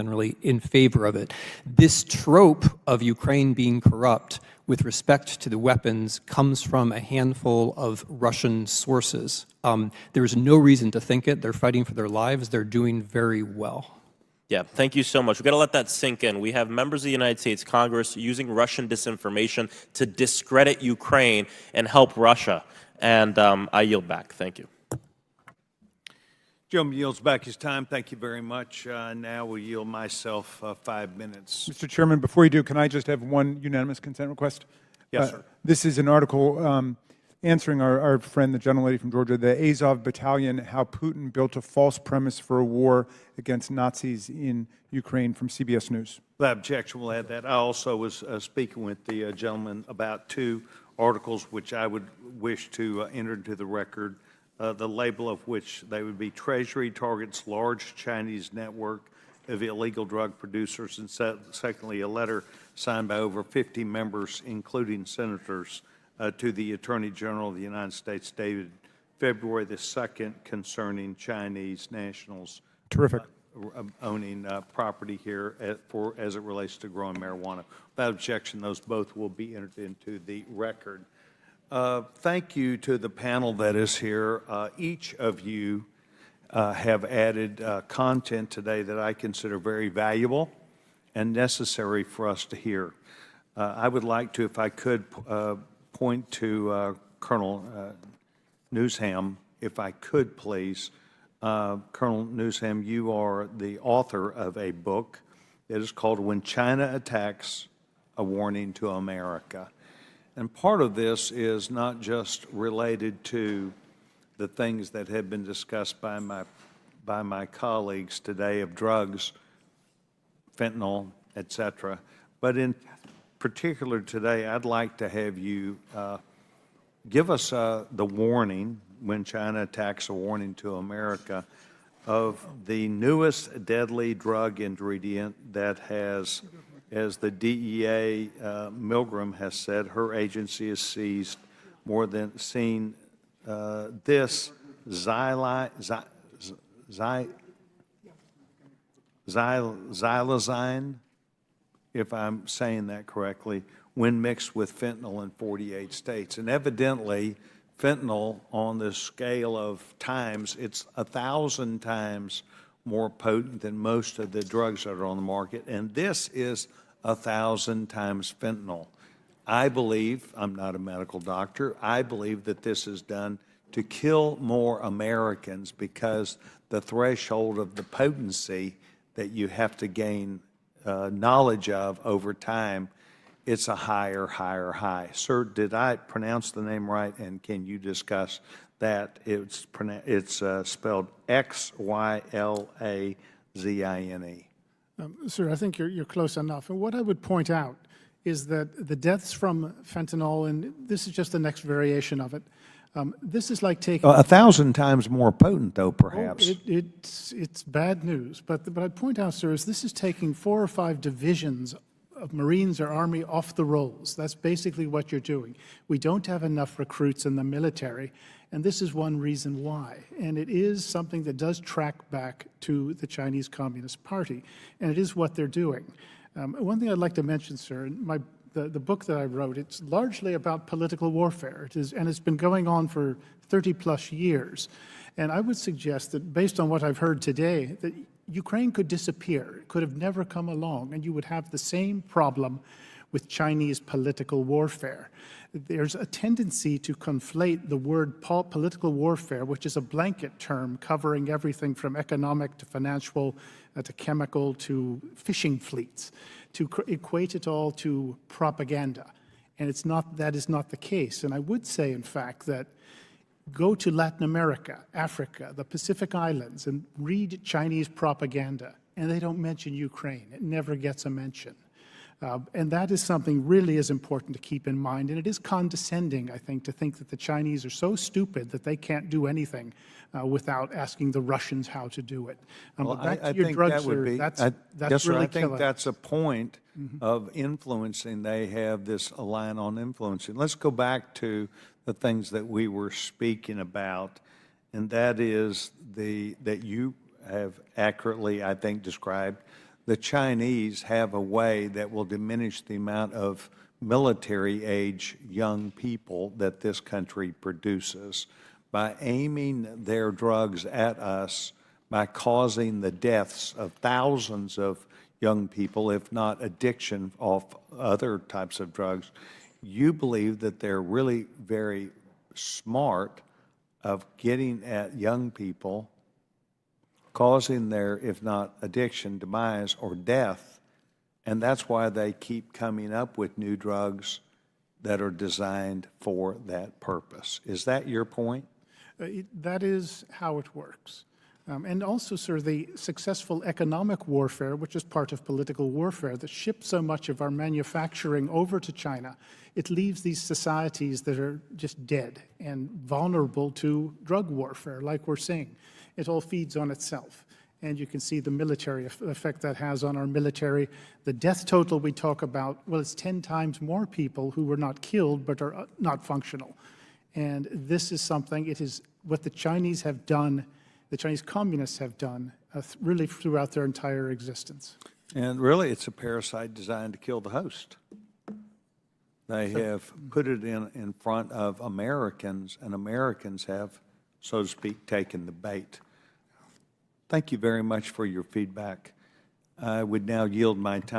generally in favor of it. This trope of Ukraine being corrupt with respect to the weapons comes from a handful of Russian sources. There's no reason to think it. They're fighting for their lives. They're doing very well. Yeah, thank you so much. We've got to let that sink in. We have members of the United States Congress using Russian disinformation to discredit Ukraine and help Russia. And I yield back. Thank you. Gentleman yields back his time. Thank you very much. Now we'll yield myself 5 minutes. Mr. Chairman, before you do, can I just have one unanimous consent request? Yes, sir. This is an article answering our friend, the gentlelady from Georgia, the Azov Battalion, how Putin built a false premise for a war against Nazis in Ukraine, from CBS News. Without objection, we'll add that. I also was speaking with the gentleman about 2 articles which I would wish to enter into the record, the label of which they would be Treasury targets large Chinese network of illegal drug producers, and secondly, a letter signed by over 50 members, including senators, to the Attorney General of the United States, dated February the 2nd, concerning Chinese nationals. Terrific. Owning property here as it relates to growing marijuana. Without objection, those both will be entered into the record. Thank you to the panel that is here. Each of you have added content today that I consider very valuable and necessary for us to hear. I would like to, if I could, point to Colonel Newsham, if I could, please. Colonel Newsham, you are the author of a book that is called When China Attacks, A Warning to America. And part of this is not just related to the things that have been discussed by my colleagues today of drugs, fentanyl, et cetera, but in particular today, I'd like to have you give us the warning, When China Attacks, A Warning to America, of the newest deadly drug ingredient that has, as the DEA, Milgram has said, her agency has seized more than seen this xylazine, if I'm saying that correctly, when mixed with fentanyl in 48 states. And evidently, fentanyl, on the scale of times, it's 1,000 times more potent than most of the drugs that are on the market, and this is 1,000 times fentanyl. I believe, I'm not a medical doctor, I believe that this is done to kill more Americans, because the threshold of the potency that you have to gain knowledge of over time, it's a higher high. Sir, did I pronounce the name right, and can you discuss that? It's spelled Xylazine. Sir, I think you're close enough. And what I would point out is that the deaths from fentanyl, and this is just the next variation of it, this is like taking 1,000 times more potent, though, perhaps. It's bad news. But I'd point out, sir, is this is taking 4 or 5 divisions of Marines or Army off the rolls. That's basically what you're doing. We don't have enough recruits in the military, and this is one reason why. And it is something that does track back to the Chinese Communist Party, and it is what they're doing. One thing I'd like to mention, sir, the book that I wrote, it's largely about political warfare. And it's been going on for 30-plus years. And I would suggest that, based on what I've heard today, that Ukraine could disappear. It could have never come along, and you would have the same problem with Chinese political warfare. There's a tendency to conflate the word political warfare, which is a blanket term covering everything from economic to financial to chemical to fishing fleets, to equate it all to propaganda. And that is not the case. And I would say, in fact, that go to Latin America, Africa, the Pacific Islands, and read Chinese propaganda, and they don't mention Ukraine. It never gets a mention. And that is something really is important to keep in mind. And it is condescending, I think, to think that the Chinese are so stupid that they can't do anything without asking the Russians how to do it. Well, back to I your think drugs, that would be, that's yes, sir, really I think killing. that's a point of influencing. They have this line on influencing. Let's go back to the things that we were speaking about, and that is that you have accurately, I think, described the Chinese have a way that will diminish the amount of military-age young people that this country produces by aiming their drugs at us, by causing the deaths of thousands of young people, if not addiction of other types of drugs. You believe that they're really very smart of getting at young people, causing their, if not addiction, demise, or death, and that's why they keep coming up with new drugs that are designed for that purpose. Is that your point? That is how it works. And also, sir, the successful economic warfare, which is part of political warfare, that ships so much of our manufacturing over to China, it leaves these societies that are just dead and vulnerable to drug warfare, like we're seeing. It all feeds on itself. And you can see the military effect that has on our military. The death total we talk about, well, it's 10 times more people who were not killed but are not functional. And this is something, it is what the Chinese have done, the Chinese communists have done really throughout their entire existence. And really, it's a parasite designed to kill the host. They have put it in front of Americans, and Americans have, so to speak, taken the bait. Thank you very much for your feedback. I would now yield my time.